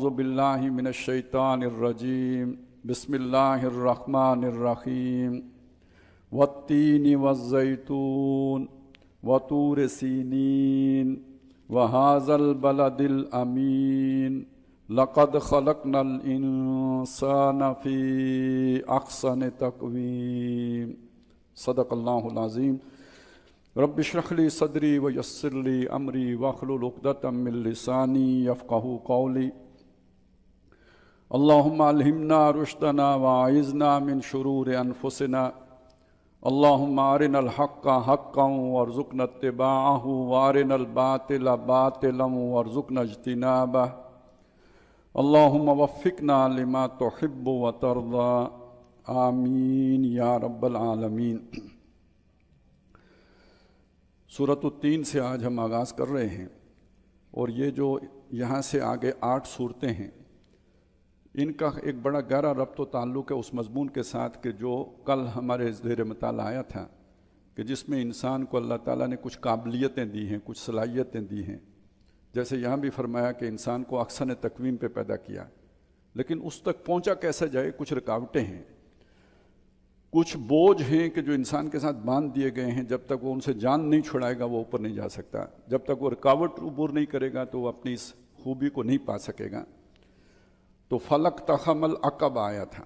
اعوذ باللہ من الشیطان الرجیم بسم اللہ الرحمن الرحیم والتین والزیتون وطور سینین وہذا البلد الامین لقد خلقنا الانسان فی احسن تقویم صدق اللہ العظیم۔ رب اشرح لی صدری ویسر لی امری واحلل عقدۃ من لسانی یفقہوا قولی۔ اللہم الہمنا رشدنا واعذنا من شرور انفسنا۔ اللہم ارنا الحق حقا وارزقنا اتباعہ وارنا الباطل باطلا وارزقنا اجتنابہ۔ اللہم وفقنا لما تحب وترضى، آمین یا رب العالمین۔ سورۃ التین سے آج ہم آغاز کر رہے ہیں، اور یہ جو یہاں سے آگے 8 صورتیں ہیں، ان کا ایک بڑا گہرا ربط و تعلق ہے اس مضمون کے ساتھ کہ جو کل ہمارے زیر مطالعہ آیا تھا، کہ جس میں انسان کو اللہ تعالیٰ نے کچھ قابلیتیں دی ہیں، کچھ صلاحیتیں دی ہیں۔ جیسے یہاں بھی فرمایا کہ انسان کو احسن تقویم پہ پیدا کیا، لیکن اس تک پہنچا کیسے جائے؟ کچھ رکاوٹیں ہیں، کچھ بوجھ ہیں کہ جو انسان کے ساتھ باندھ دیے گئے ہیں، جب تک وہ ان سے جان نہیں چھڑائے گا وہ اوپر نہیں جا سکتا، جب تک وہ رکاوٹ عبور نہیں کرے گا تو وہ اپنی اس خوبی کو نہیں پا سکے گا۔ تو فلق تخم العقب آیا تھا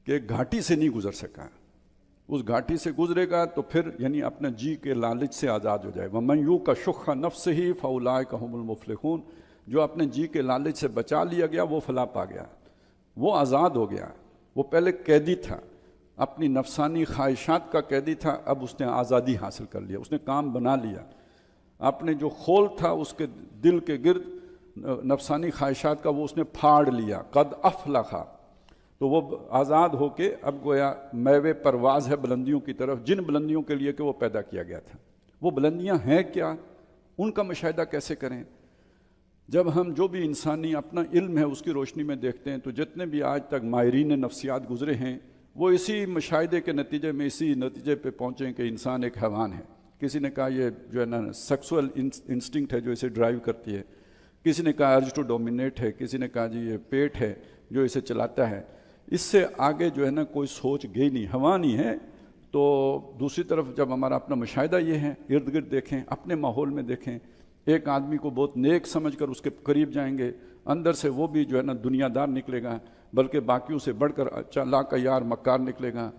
کہ ایک گھاٹی سے نہیں گزر سکا، اس گھاٹی سے گزرے گا تو پھر یعنی اپنے جی کے لالچ سے آزاد ہو جائے۔ وَمَن يُوقَ شُحَّ نَفْسِهِ فَأُولَٰئِكَ هُمُ الْمُفْلِحُونَ، جو اپنے جی کے لالچ سے بچا لیا گیا وہ فلاح پا گیا، وہ آزاد ہو گیا۔ وہ پہلے قیدی تھا، اپنی نفسانی خواہشات کا قیدی تھا، اب اس نے آزادی حاصل کر لیا، اس نے کام بنا لیا۔ اپنے جو خول تھا اس کے دل کے گرد نفسانی خواہشات کا، وہ اس نے پھاڑ لیا۔ قد افلح، تو وہ آزاد ہو کے اب گویا میوے پرواز ہے بلندیوں کی طرف، جن بلندیوں کے لیے کہ وہ پیدا کیا گیا تھا۔ وہ بلندیاں ہیں کیا؟ ان کا مشاہدہ کیسے کریں؟ جب ہم جو بھی انسانی اپنا علم ہے اس کی روشنی میں دیکھتے ہیں تو جتنے بھی آج تک ماہرین نفسیات گزرے ہیں وہ اسی مشاہدے کے نتیجے میں اسی نتیجے پہ پہنچیں کہ انسان ایک حیوان ہے۔ کسی نے کہا یہ جو ہے نا سیکسول انسٹنکٹ ہے جو اسے ڈرائیو کرتی ہے، کسی نے کہا ارج ٹو ڈومینیٹ ہے، کسی نے کہا جی یہ پیٹ ہے جو اسے چلاتا ہے۔ اس سے آگے جو ہے نا کوئی سوچ گئی نہیں، حیوان ہی ہے۔ تو دوسری طرف جب ہمارا اپنا مشاہدہ یہ ہے، ارد گرد دیکھیں، اپنے ماحول میں دیکھیں، ایک آدمی کو بہت نیک سمجھ کر اس کے قریب جائیں گے، اندر سے وہ بھی جو ہے نا دنیا دار نکلے گا، بلکہ باقیوں سے بڑھ کر چالاک یار مکار نکلے گا۔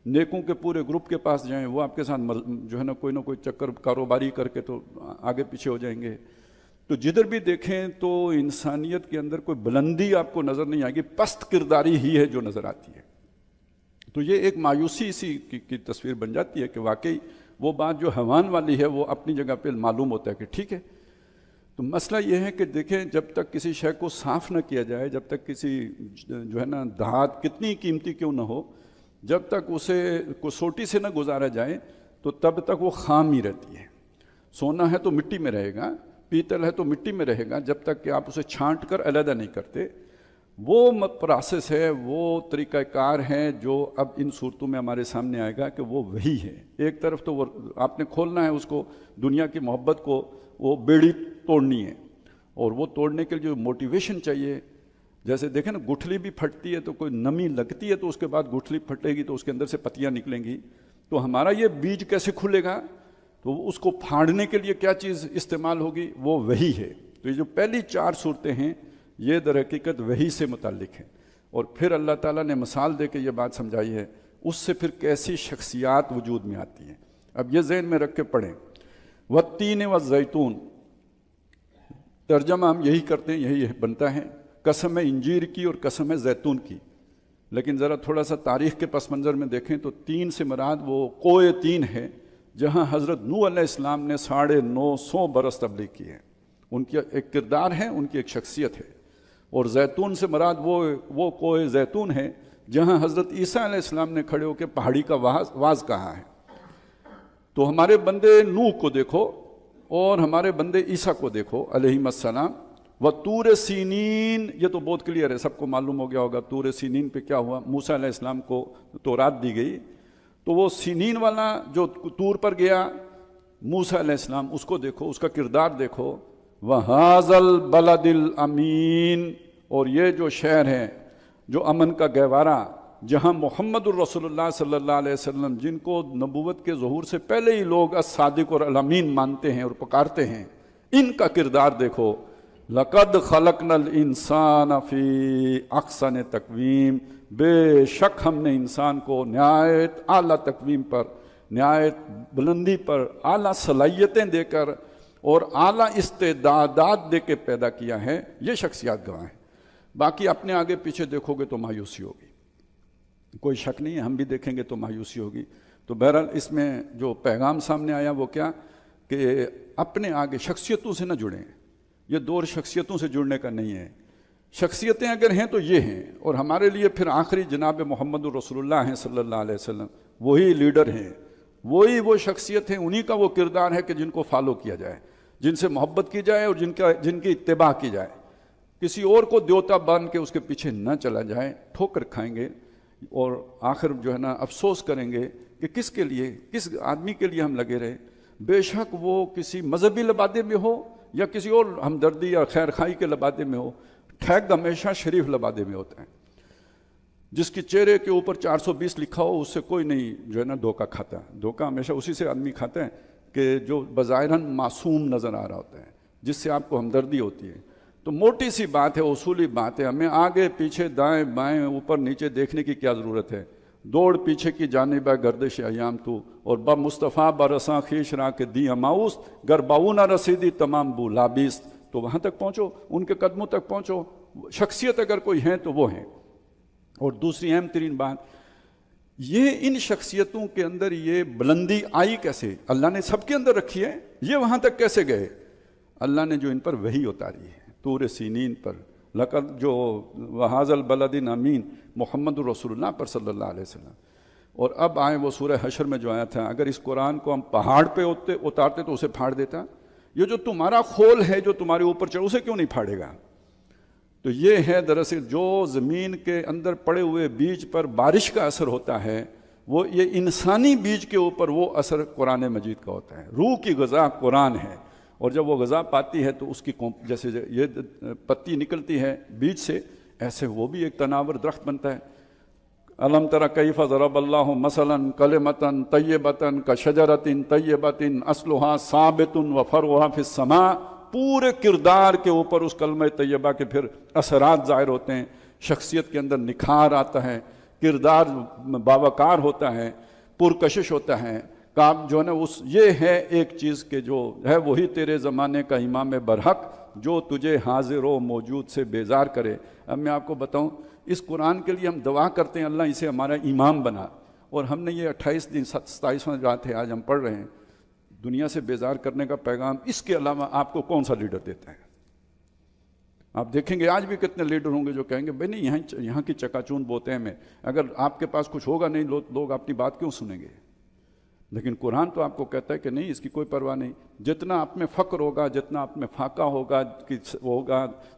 نیکوں کے پورے گروپ کے پاس جائیں، وہ آپ کے ساتھ جو ہے نا کوئی چکر کاروباری کر کے تو آگے پیچھے ہو جائیں گے۔ تو جدھر بھی دیکھیں تو انسانیت کے اندر کوئی بلندی آپ کو نظر نہیں آئے گی، پست کرداری ہی ہے جو نظر آتی ہے۔ تو یہ ایک مایوسی اسی کی تصویر بن جاتی ہے کہ واقعی وہ بات جو حیوان والی ہے وہ اپنی جگہ پہ معلوم ہوتا ہے کہ ٹھیک ہے۔ تو مسئلہ یہ ہے کہ دیکھیں جب تک کسی شے کو صاف نہ کیا جائے، جب تک کسی جو ہے نا دھات کتنی قیمتی کیوں نہ ہو، جب تک اسے کسوٹی سے نہ گزارا جائے تو تب تک وہ خام ہی رہتی ہے۔ سونا ہے تو مٹی میں رہے گا، پیتل ہے تو مٹی میں رہے گا، جب تک کہ آپ اسے چھانٹ کر علیحدہ نہیں کرتے۔ وہ پروسیس ہے، وہ طریقہ کار ہے جو اب ان صورتوں میں ہمارے سامنے آئے گا کہ وہ وہی ہے۔ ایک طرف تو وہ آپ نے کھولنا ہے اس کو، دنیا کی محبت کو، وہ بیڑی توڑنی ہے، اور وہ توڑنے کے لیے جو موٹیویشن چاہیے، جیسے دیکھیں نا گٹھلی بھی پھٹتی ہے تو کوئی نمی لگتی ہے تو اس کے بعد گٹھلی پھٹے گی تو اس کے اندر سے پتیاں نکلیں گی۔ تو ہمارا یہ بیج کیسے کھلے گا؟ تو اس کو پھاڑنے کے لیے کیا چیز استعمال ہوگی؟ وہ وہی ہے۔ تو یہ جو پہلی 4 صورتیں ہیں یہ در حقیقت وہی سے متعلق ہیں، اور پھر اللہ تعالیٰ نے مثال دے کے یہ بات سمجھائی ہے، اس سے پھر کیسی شخصیات وجود میں آتی ہیں۔ اب یہ ذہن میں رکھ کے پڑھیں۔ والتین والزیتون، ترجمہ ہم یہی کرتے ہیں، یہی بنتا ہے، قسم انجیر کی اور قسم زیتون کی۔ لیکن ذرا تھوڑا سا تاریخ کے پس منظر میں دیکھیں تو تین سے مراد وہ کوہ تین ہے جہاں حضرت نوح علیہ السلام نے 950 برس تبلیغ کی ہے۔ ان کی ایک کردار ہے، ان کی ایک شخصیت ہے۔ اور زیتون سے مراد وہ کوہ زیتون ہے جہاں حضرت عیسیٰ علیہ السلام نے کھڑے ہو کے پہاڑی کا واز کہا ہے۔ تو ہمارے بندے نوح کو دیکھو اور ہمارے بندے عیسیٰ کو دیکھو علیہ السلام۔ وطور سینین، یہ تو بہت کلیئر ہے، سب کو معلوم ہو گیا ہوگا طور سینین پہ کیا ہوا۔ موسیٰ علیہ السلام کو تورات دی گئی، تو وہ سینین والا جو طور پر گیا موسیٰ علیہ السلام، اس کو دیکھو، اس کا کردار دیکھو۔ وَهَذَا الْبَلَدِ الْأَمِينَ، اور یہ جو شہر ہے جو امن کا گہوارہ، جہاں محمد الرسول اللہ صلی اللہ علیہ وسلم جن کو نبوت کے ظہور سے پہلے ہی لوگ الصادق اور الامین مانتے ہیں اور پکارتے ہیں، ان کا کردار دیکھو۔ لقد خلقنا الانسان فی احسن تقویم، بے شک ہم نے انسان کو نہایت اعلیٰ تقویم پر، نہایت بلندی پر، اعلیٰ صلاحیتیں دے کر اور اعلیٰ استعدادات دے کے پیدا کیا ہے۔ یہ شخصیات گواہ ہیں۔ باقی اپنے آگے پیچھے دیکھو گے تو مایوسی ہوگی، کوئی شک نہیں ہے، ہم بھی دیکھیں گے تو مایوسی ہوگی۔ تو بہرحال اس میں جو پیغام سامنے آیا وہ کیا کہ اپنے آگے شخصیتوں سے نہ جڑیں۔ یہ دور شخصیتوں سے جڑنے کا نہیں ہے۔ شخصیتیں اگر ہیں تو یہ ہیں، اور ہمارے لیے پھر آخری جناب محمد الرسول اللہ ہیں صلی اللہ علیہ وسلم، وہی لیڈر ہیں، وہی وہ شخصیت ہیں، انہی کا وہ کردار ہے کہ جن کو فالو کیا جائے، جن سے محبت کی جائے اور جن کی اتباع کی جائے۔ کسی اور کو دیوتا بان کے اس کے پیچھے نہ چلا جائے، ٹھوکر کھائیں گے اور آخر جو ہے نا افسوس کریں گے کہ کس کے لیے، کس آدمی کے لیے ہم لگے رہے۔ بے شک وہ کسی مذہبی لبادے میں ہو یا کسی اور ہمدردی یا خیر خائی کے لبادے میں ہو، ٹھیک ہمیشہ شریف لبادے میں ہوتا ہے۔ جس کے چہرے کے اوپر 420 لکھا ہو اس سے کوئی نہیں جو ہے نا دھوکہ کھاتا۔ دھوکہ ہمیشہ اسی سے آدمی کھاتا ہے کہ جو بظاہراً معصوم نظر آ رہا ہوتا ہے، جس سے آپ کو ہمدردی ہوتی ہے۔ تو موٹی سی بات ہے، اصولی بات ہے، ہمیں آگے پیچھے دائیں بائیں اوپر نیچے دیکھنے کی کیا ضرورت ہے؟ دوڑ پیچھے کی جانب گردش ایام تو، اور با مصطفیٰ برساں خیش را کے دی اماؤس، گر باؤ نہ رسیدی تمام بو لابیست۔ تو وہاں تک پہنچو، ان کے قدموں تک پہنچو۔ شخصیت اگر کوئی ہے تو وہ ہیں۔ اور دوسری اہم ترین بات یہ، ان شخصیتوں کے اندر یہ بلندی آئی کیسے؟ اللہ نے سب کے اندر رکھی ہے، یہ وہاں تک کیسے گئے؟ اللہ نے جو ان پر وحی اتاری ہے طور سینین پر، لقد جو وہذا البلد امین محمد الرسول اللہ پر صلی اللہ علیہ وسلم۔ اور اب آئیں وہ سورہ حشر میں جو آیا تھا، اگر اس قرآن کو ہم پہاڑ پہ اتارتے تو اسے پھاڑ دیتا۔ یہ جو تمہارا خول ہے جو تمہارے اوپر چڑھ، اسے کیوں نہیں پھاڑے گا؟ تو یہ ہے دراصل جو زمین کے اندر پڑے ہوئے بیج پر بارش کا اثر ہوتا ہے، وہ یہ انسانی بیج کے اوپر وہ اثر قرآن مجید کا ہوتا ہے۔ روح کی غذا قرآن ہے، اور جب وہ غذا پاتی ہے تو اس کی جیسے یہ پتی نکلتی ہے بیج سے، ایسے وہ بھی ایک تناور درخت بنتا ہے۔ الم تر کیف ضرب اللہ مثلا کلمۃ طیبۃ کشجرۃ طیبۃ اصلها ثابت وفرعها فی السماء۔ پورے کردار کے اوپر اس کلمہ طیبہ کے پھر اثرات ظاہر ہوتے ہیں، شخصیت کے اندر نکھار آتا ہے، کردار باوقار ہوتا ہے، پرکشش ہوتا ہے۔ کام جو ہے نا یہ ہے ایک چیز کہ جو ہے وہی تیرے زمانے کا امام برحق جو تجھے حاضر و موجود سے بیزار کرے۔ اب میں آپ کو بتاؤں، اس قرآن کے لیے ہم دعا کرتے ہیں اللہ اسے ہمارا امام بنا، اور ہم نے یہ 28 دن 27واں رات ہے آج ہم پڑھ رہے ہیں، دنیا سے بیزار کرنے کا پیغام اس کے علاوہ آپ کو کون سا لیڈر دیتا ہے؟ آپ دیکھیں گے آج بھی کتنے لیڈر ہوں گے جو کہیں گے بھئی نہیں یہاں کی چکا چون بوتے ہیں میں، اگر آپ کے پاس کچھ ہوگا نہیں لوگ اپنی بات کیوں سنیں گے؟ لیکن قرآن تو آپ کو کہتا ہے کہ نہیں، اس کی کوئی پرواہ نہیں۔ جتنا آپ میں فقر ہوگا، جتنا آپ میں فاقہ ہوگا،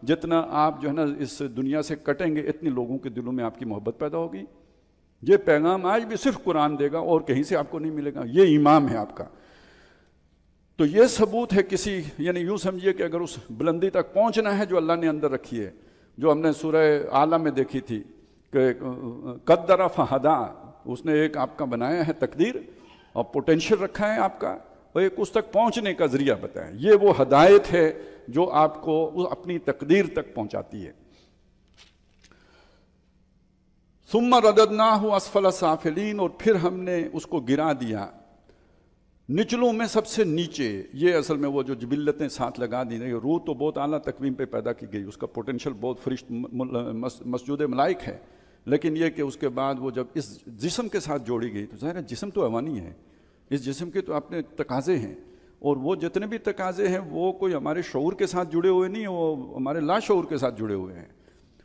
جتنا آپ جو ہے نا اس دنیا سے کٹیں گے، اتنے لوگوں کے دلوں میں آپ کی محبت پیدا ہوگی۔ یہ پیغام آج بھی صرف قرآن دے گا اور کہیں سے آپ کو نہیں ملے گا، یہ امام ہے آپ کا۔ تو یہ ثبوت ہے کسی، یعنی یوں سمجھیے کہ اگر اس بلندی تک پہنچنا ہے جو اللہ نے اندر رکھی ہے، جو ہم نے سورہ اعلیٰ میں دیکھی تھی کہ قدر فہدا، اس نے ایک آپ کا بنایا ہے تقدیر اور پوٹینشل رکھا ہے آپ کا، اور ایک اس تک پہنچنے کا ذریعہ بتایا۔ یہ وہ ہدایت ہے جو آپ کو اپنی تقدیر تک پہنچاتی ہے۔ ثم رددناہ اسفل سافلین، اور پھر ہم نے اس کو گرا دیا نچلوں میں سب سے نیچے۔ یہ اصل میں وہ جو جبلتیں ساتھ لگا دی گئی، روح تو بہت اعلیٰ تقویم پہ پیدا کی گئی، اس کا پوٹینشل بہت فرشت مسجود ملائک ہے، لیکن یہ کہ اس کے بعد وہ جب اس جسم کے ساتھ جوڑی گئی تو ظاہر ہے جسم تو حیوانی ہے، اس جسم کے تو اپنے تقاضے ہیں، اور وہ جتنے بھی تقاضے ہیں وہ کوئی ہمارے شعور کے ساتھ جڑے ہوئے نہیں ہیں، وہ ہمارے لا شعور کے ساتھ جڑے ہوئے ہیں،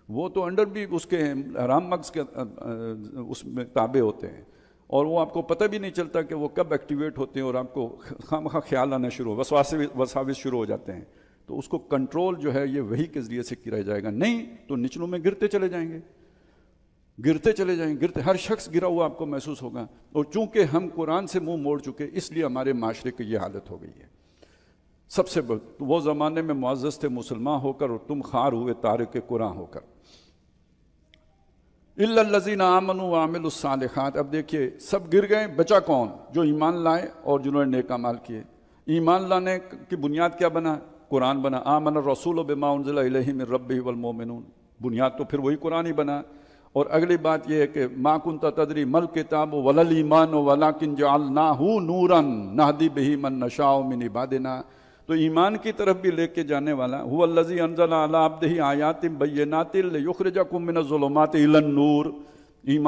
وہ تو انڈر بھی اس کے حرام مغز کے اس میں تابع ہوتے ہیں، اور وہ آپ کو پتہ بھی نہیں چلتا کہ وہ کب ایکٹیویٹ ہوتے ہیں، اور آپ کو خواہ خیال آنا شروع وساوس شروع ہو جاتے ہیں۔ تو اس کو کنٹرول جو ہے یہ وحی کے ذریعے سے کیا جائے گا، نہیں تو نچلوں میں گرتے چلے جائیں گے، گرتے ہر شخص گرا ہوا آپ کو محسوس ہوگا۔ اور چونکہ ہم قرآن سے منہ موڑ چکے، اس لیے ہمارے معاشرے کی یہ حالت ہو گئی ہے۔ سب سے وہ زمانے میں معزز تھے مسلمان ہو کر، اور تم خوار ہوئے تارک قرآن ہو کر۔ الا الذین آمنوا وعملوا الصالحات، اب دیکھیے سب گر گئے، بچا کون؟ جو ایمان لائے اور جنہوں نے نیک اعمال کیے۔ ایمان لانے کی بنیاد کیا بنا؟ قرآن بنا۔ آمن الرسول بما انزل الیہ من ربہ والمؤمنون، بنیاد تو پھر وہی قرآن ہی بنا۔ اور اگلی بات یہ ہے کہ ما کنت تدری ما الکتاب ولا الایمان ولکن جعلناہ نورا نہدی بہ من نشاء من عبادنا، تو ایمان کی طرف بھی لے کے جانے والا هو الذی انزل علی عبدہ آیات بینات لیخرجکم من الظلمات الی النور،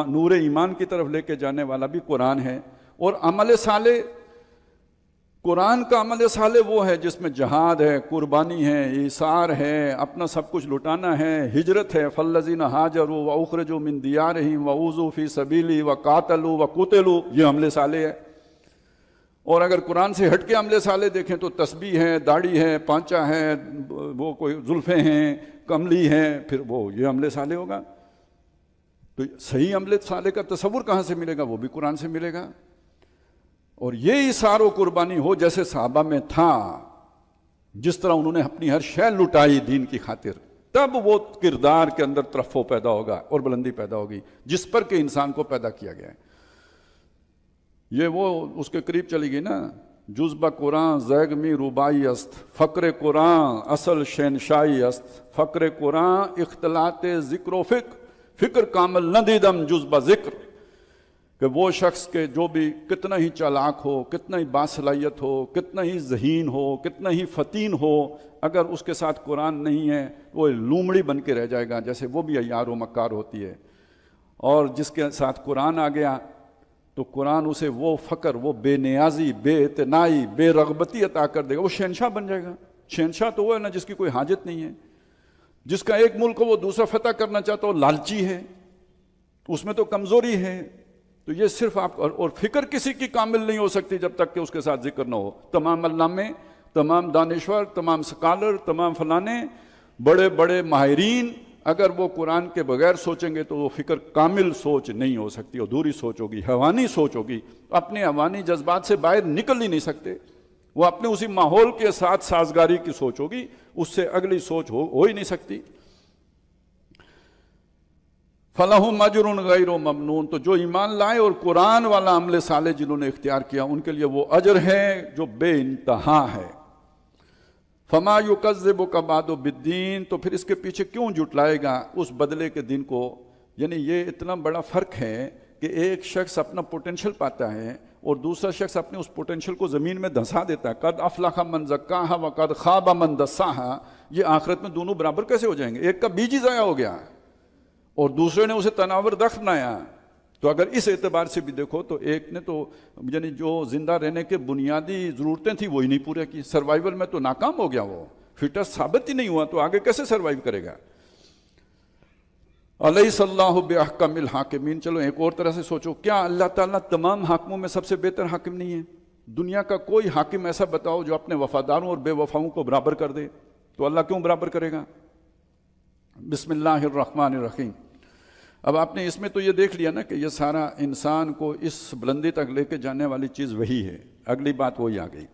نور ایمان کی طرف لے کے جانے والا بھی قرآن ہے۔ اور عمل صالح، قرآن کا عمل صالح وہ ہے جس میں جہاد ہے، قربانی ہے، ایثار ہے، اپنا سب کچھ لٹانا ہے، ہجرت ہے۔ فالذین ہاجروا واخرجوا من دیارہم واوذوا فی سبیلی وقاتلوا وقتلوا، یہ عمل صالح ہے۔ اور اگر قرآن سے ہٹ کے عمل صالح دیکھیں تو تسبیح ہے، داڑھی ہے، پانچا ہے، وہ کوئی زلفیں ہیں، کملی ہے، پھر وہ یہ عمل صالح ہوگا۔ تو صحیح عمل صالح کا تصور کہاں سے ملے گا؟ وہ بھی قرآن سے ملے گا۔ اور یہ اثار و قربانی ہو جیسے صحابہ میں تھا، جس طرح انہوں نے اپنی ہر شے لٹائی دین کی خاطر، تب وہ کردار کے اندر ترفع پیدا ہوگا اور بلندی پیدا ہوگی جس پر کہ انسان کو پیدا کیا گیا ہے۔ یہ وہ اس کے قریب چلی گئی نا، جزبہ قرآن زیگمی روبائی است، فقر قرآن اصل شہنشائی است، فقر قرآن اختلاط ذکر و فکر کامل نہ دیدم جزبہ ذکر، کہ وہ شخص کے جو بھی کتنا ہی چالاک ہو، کتنا ہی باصلاحیت ہو، کتنا ہی ذہین ہو، کتنا ہی فتین ہو، اگر اس کے ساتھ قرآن نہیں ہے وہ لومڑی بن کے رہ جائے گا، جیسے وہ بھی عیار و مکار ہوتی ہے۔ اور جس کے ساتھ قرآن آ گیا تو قرآن اسے وہ فقر، وہ بے نیازی، بے اعتنائی، بے رغبتی عطا کر دے گا، وہ شہنشاہ بن جائے گا۔ شہنشاہ تو وہ ہے نا جس کی کوئی حاجت نہیں ہے، جس کا ایک ملک وہ دوسرا فتح کرنا چاہتا ہو، لالچی ہے، اس میں تو کمزوری ہے۔ تو یہ صرف آپ، اور فکر کسی کی کامل نہیں ہو سکتی جب تک کہ اس کے ساتھ ذکر نہ ہو۔ تمام علامے، تمام دانشور، تمام سکالر، تمام فلانے بڑے بڑے ماہرین اگر وہ قرآن کے بغیر سوچیں گے تو وہ فکر کامل سوچ نہیں ہو سکتی، ادھوری سوچ ہوگی، حیوانی سوچ ہوگی۔ اپنے حیوانی جذبات سے باہر نکل ہی نہیں سکتے، وہ اپنے اسی ماحول کے ساتھ سازگاری کی سوچ ہوگی، اس سے اگلی سوچ ہو ہی نہیں سکتی۔ فَلَهُمْ أَجْرٌ غَيْرُ مَمْنُونَ، تو جو ایمان لائے اور قرآن والا عمل صالح جنہوں نے اختیار کیا ان کے لیے وہ اجر ہے جو بے انتہا ہے۔ فَمَا يُكَذِّبُكَ بَعْدُ بِالدِّينِ، تو پھر اس کے پیچھے کیوں جھٹلائے گا اس بدلے کے دن کو؟ یعنی یہ اتنا بڑا فرق ہے کہ ایک شخص اپنا پوٹینشل پاتا ہے اور دوسرا شخص اپنے اس پوٹینشل کو زمین میں دھنسا دیتا ہے۔ قد افلح من زکاہا وقد خاب من دساہا، یہ آخرت میں دونوں برابر کیسے ہو جائیں گے؟ ایک کا بیج ہی ضائع ہو گیا اور دوسرے نے اسے تناور دخت بنایا۔ تو اگر اس اعتبار سے بھی دیکھو تو ایک نے تو یعنی جو زندہ رہنے کے بنیادی ضرورتیں تھیں وہی نہیں پورے کی، سروائیول میں تو ناکام ہو گیا، وہ فٹنس ثابت ہی نہیں ہوا، تو آگے کیسے سروائیو کرے گا؟ الیس اللہ باحکم الحاکمین۔ چلو ایک اور طرح سے سوچو، کیا اللہ تعالیٰ تمام حاکموں میں سب سے بہتر حاکم نہیں ہے؟ دنیا کا کوئی حاکم ایسا بتاؤ جو اپنے وفاداروں اور بے وفاؤں کو برابر کر دے، تو اللہ کیوں برابر کرے گا؟ بسم اللہ الرحمن الرحیم۔ اب آپ نے اس میں تو یہ دیکھ لیا نا کہ یہ سارا انسان کو اس بلندی تک لے کے جانے والی چیز وہی ہے۔ اگلی بات وہی آ گئی۔